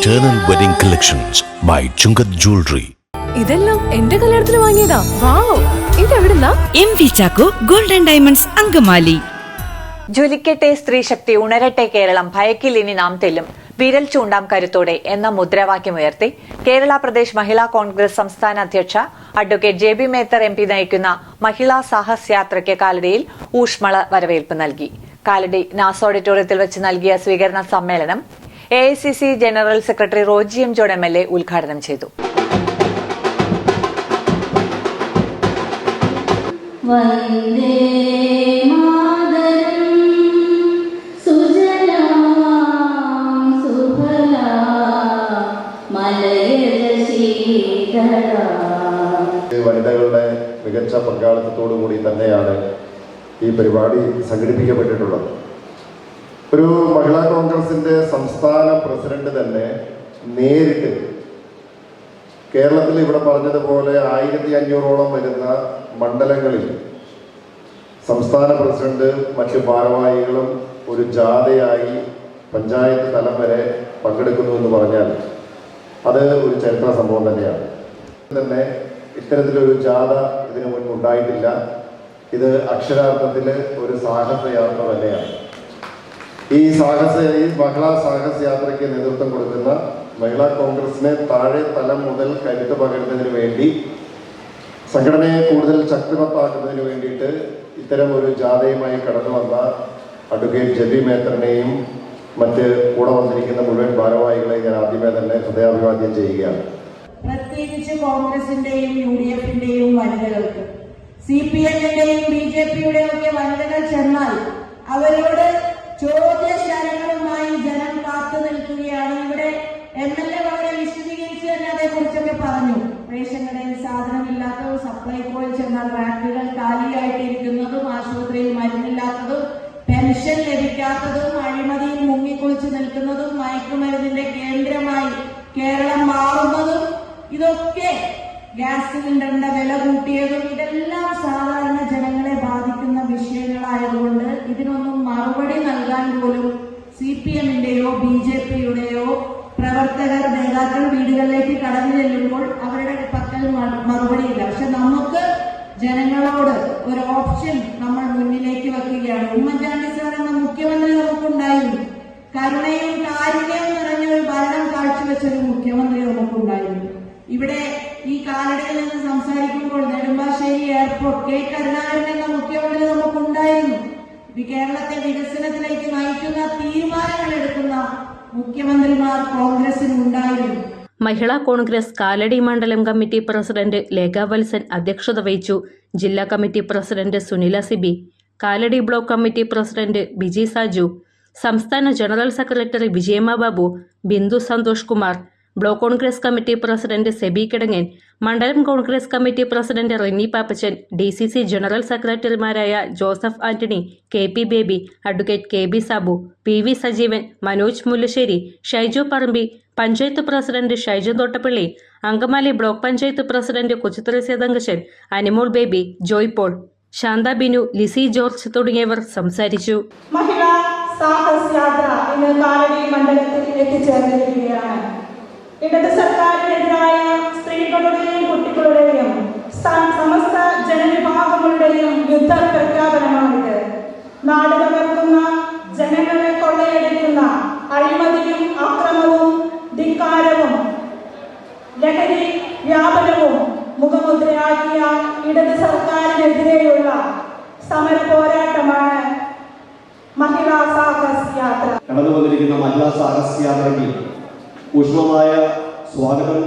Eternal Wedding Collections by Chungat Jewelry. ഇതെല്ലാം എന്റെ കല്യാണത്തിന് വാങ്ങിയതാ. വാവ്, ഇതെവിടുന്നാ? MV Chacko golden diamonds Angamaly. ജ്വലിക്കട്ടെ സ്ത്രീശക്തി, ഉണരട്ടെ കേരളം, ഭയക്കിൽ ഇനി നാം തെല്ലും, വിരൽ ചൂണ്ടാം കരുത്തോടെ എന്ന മുദ്രാവാക്യമുയർത്തി കേരള പ്രദേശ് മഹിളാ കോൺഗ്രസ് സംസ്ഥാന അധ്യക്ഷ അഡ്വക്കേറ്റ് JB മേത്തർ MP നയിക്കുന്ന മഹിളാ സാഹസ് യാത്രയ്ക്ക് കാലടിയിൽ ഊഷ്മള വരവേൽപ്പ് നൽകി. കാലടി നാസ് ഓഡിറ്റോറിയത്തിൽ വെച്ച് നൽകിയ സ്വീകരണ സമ്മേളനം AICC general secretary Roji M. John MLA ഉദ്ഘാടനം ചെയ്തു. വനിതകളുടെ മികച്ച പങ്കാളിത്തത്തോടു കൂടി തന്നെയാണ് ഈ പരിപാടി സംഘടിപ്പിക്കപ്പെട്ടിട്ടുള്ളത്. ഒരു മഹിളാ കോൺഗ്രസിന്റെ സംസ്ഥാന പ്രസിഡന്റ് തന്നെ നേരിട്ട് കേരളത്തിൽ ഇവിടെ പറഞ്ഞതുപോലെ 1500ഓളം വരുന്ന മണ്ഡലങ്ങളിൽ സംസ്ഥാന പ്രസിഡന്റ് മറ്റ് ഭാരവാഹികളും ഒരു ജാഥയായി പഞ്ചായത്ത് തലം വരെ പങ്കെടുക്കുന്നു എന്ന് പറഞ്ഞാൽ അത് ഒരു ചരിത്ര സംഭവം തന്നെയാണ്. തന്നെ ഇത്തരത്തിലൊരു ജാഥ ഇതിനു മുൻപ് ഉണ്ടായിട്ടില്ല. ഇത് അക്ഷരാർത്ഥത്തിൽ ഒരു സാഹസയാത്ര തന്നെയാണ്. ഈ മഹിളാ സാഹസ യാത്രയ്ക്ക് നേതൃത്വം കൊടുക്കുന്ന മഹിളാ കോൺഗ്രസിനെ താഴെ തലം മുതൽ കരുത്ത് പകരുന്നതിന് വേണ്ടി, സംഘടനയെ കൂടുതൽ ശക്തിമത്താക്കുന്നതിന് വേണ്ടിയിട്ട് ഇത്തരം ഒരു ജാഥയുമായി കടന്നു വന്ന അഡ്വക്കേറ്റ് JB മേത്തറിനെയും മറ്റ് കൂടെ വന്നിരിക്കുന്ന മുഴുവൻ ഭാരവാഹികളെയും ഞാൻ ആദ്യമേ തന്നെ ഹൃദയാഭിവാദ്യം ചെയ്യുകയാണ്. പ്രത്യേകിച്ച് കോൺഗ്രസിന്റെയും UDF-ന്റെയും വനിതകൾക്ക്, CPM-ന്റെയും BJP-യുടെയും ഒക്കെ വനിതകൾ ചെന്നാൽ അവരോട് ചോദ്യശരങ്ങളുമായി ജനം കാത്തു നിൽക്കുകയാണ്. ഇവിടെ MLA വളരെ വിശദീകരിച്ച് തന്നെ അതേക്കുറിച്ചൊക്കെ പറഞ്ഞു. റേഷൻ കടയിൽ സാധനമില്ലാത്തതും, സപ്ലൈകോയിൽ ചെന്നാൽ റാക്കുകൾ കാലിയായിട്ടിരിക്കുന്നതും, ആശുപത്രിയിൽ മരുന്നില്ലാത്തതും, പെൻഷൻ ലഭിക്കാത്തതും, അഴിമതിയിൽ മുങ്ങിക്കുളിച്ചു നിൽക്കുന്നതും, മയക്കുമരുന്നിന്റെ കേന്ദ്രമായി കേരളം മാറുന്നതും, ഇതൊക്കെ ഗ്യാസ് സിലിണ്ടറിന്റെ വില കൂട്ടിയതും, ഇതെല്ലാം സാധാരണ ജനങ്ങളെ ബാധിക്കുന്ന വിഷയങ്ങളായതുകൊണ്ട് ഇതിനൊന്നും മറുപടി നൽകാൻ പോലും CPM-ന്റെയോ BJP-യുടെയോ പ്രവർത്തകർ, നേതാക്കൾ വീടുകളിലേക്ക് കടന്നു ചെല്ലുമ്പോൾ അവരുടെ പക്കൽ മറുപടിയില്ല. പക്ഷെ നമുക്ക് ജനങ്ങളോട് ഒരു ഓപ്ഷൻ നമ്മൾ മുന്നിലേക്ക് വെക്കുകയാണ്. ഉമ്മൻചാണ്ടി സാർ എന്ന മുഖ്യമന്ത്രി നമുക്കുണ്ടായിരുന്നു. കരുണയും കാരുണ്യവും നിറഞ്ഞ ഒരു ഭരണം കാഴ്ചവെച്ചൊരു മുഖ്യമന്ത്രി നമുക്കുണ്ടായിരുന്നു. ഇവിടെ ഈ കാലടിയിൽ നിന്ന് സംസാരിക്കുമ്പോൾ നെടുമ്പാശ്ശേരി എയർപോർട്ട് കരുണാകരൻ എന്ന മുഖ്യമന്ത്രി നമുക്കുണ്ടായിരുന്നു. കേരളത്തെ വികസനത്തിലേക്ക് നയിക്കുന്ന തീരുമാനങ്ങൾ എടുക്കുന്ന മുഖ്യമന്ത്രിമാർ കോൺഗ്രസിനുണ്ടായിരുന്നു. മഹിളാ കോൺഗ്രസ് കാലടി മണ്ഡലം കമ്മിറ്റി പ്രസിഡന്റ് ലേഖ വത്സൻ അധ്യക്ഷത വഹിച്ചു. ജില്ലാ committee president Sunila Sibi, Kalady block committee president Biji Saju, സംസ്ഥാന general secretary Vijayamma Babu, Bindu Santhosh Kumar, block Congress committee president Sebi Kidangan, മണ്ഡലം Congress committee president Rini Pappachan, DCC general സെക്രട്ടറിമാരായ Joseph Antony, KP Baby, advocate KB Sabu, PV Sajeevan, Manoj Mullassery, Shaiju Parambi, panchayat president Shaiju Thottappally, Angamaly block panchayat president Kochuthara സേതങ്കശൻ, അനിമോൾ ബേബി, ജോയ് പോൾ, ശാന്ത ബിനു, ലിസി ജോർജ് തുടങ്ങിയവർ സംസാരിച്ചു. മഹിളാ സാഹസ് യാത്ര ഇന്ന് കാലടി മണ്ഡലത്തിൽ എത്തിച്ചേർന്നിരിക്കുകയാണ്. ഇടത് സർക്കാരിനെതിരായ സ്ത്രീകളുടെയും കുട്ടികളുടെയും സമസ്ത ജനവിഭാഗങ്ങളുടെയും യുദ്ധ പ്രഖ്യാപനമാണിത്. നാട് തകർക്കുന്ന, ജനങ്ങളെ കൊള്ളയടിക്കുന്ന അഴിമതിയും അക്രമവും ധിക്കാരവും ലഹരി വ്യാപനവും മുഖമുദ്രയാക്കിയ ഇടത് സർക്കാരിനെതിരെയുള്ള സമര പോരാട്ടമാണ് മഹിളാ സാഹസ് യാത്ര. കടന്നു വന്നിരിക്കുന്ന മഹിളാ സാഹസ് യാത്രയ്ക്ക് ഊഷ്മമായ സ്വാഗതം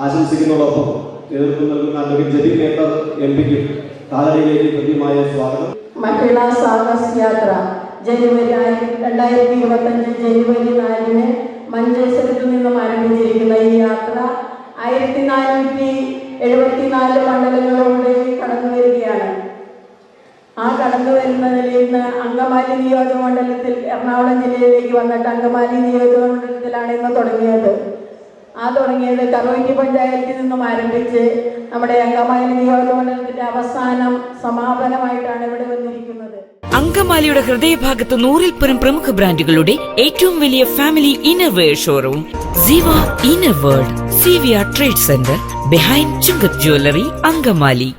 ആശംസിക്കുന്നതോടൊപ്പം നേതൃത്വം നൽകുന്ന അഡ്വക്കേറ്റ് JB മേത്തർ MPക്ക് കാലടിയിലേക്ക് കൃത്യമായ സ്വാഗതം. മഹിളാ സാഹസ് യാത്ര ജനുവരി 2025 ജനുവരി 4 മഞ്ചേശ്വരത്തിൽ നിന്നും ആരംഭിച്ചിരിക്കുന്ന ഈ യാത്ര 1474 മണ്ഡലങ്ങളിലൂടെ കടന്നു വരികയാണ്. ആ കടന്നു വരുന്നതിൽ നിന്ന് അങ്കമാലി നിയോജക മണ്ഡലത്തിൽ, എറണാകുളം ജില്ലയിലേക്ക് വന്നിട്ട് അങ്കമാലി നിയോജക മണ്ഡലത്തിലാണ് ഇന്ന് തുടങ്ങിയത്. കറോറ്റി പഞ്ചായത്തിൽ നിന്നും ആരംഭിച്ച് നമ്മുടെ അങ്കമാലി നിയോജക മണ്ഡലത്തിന്റെ അവസാനം സമാപനമായിട്ടാണ് ഇവിടെ വന്നിരിക്കുന്നത്. അങ്കമാലിയുടെ ഹൃദയഭാഗത്ത് 100-ൽ പരം പ്രമുഖ ബ്രാൻഡുകളുടെ ഏറ്റവും വലിയ family innerwear showroom Siva inner world CVR trade centre behind Chungath jewellery, Angamaly.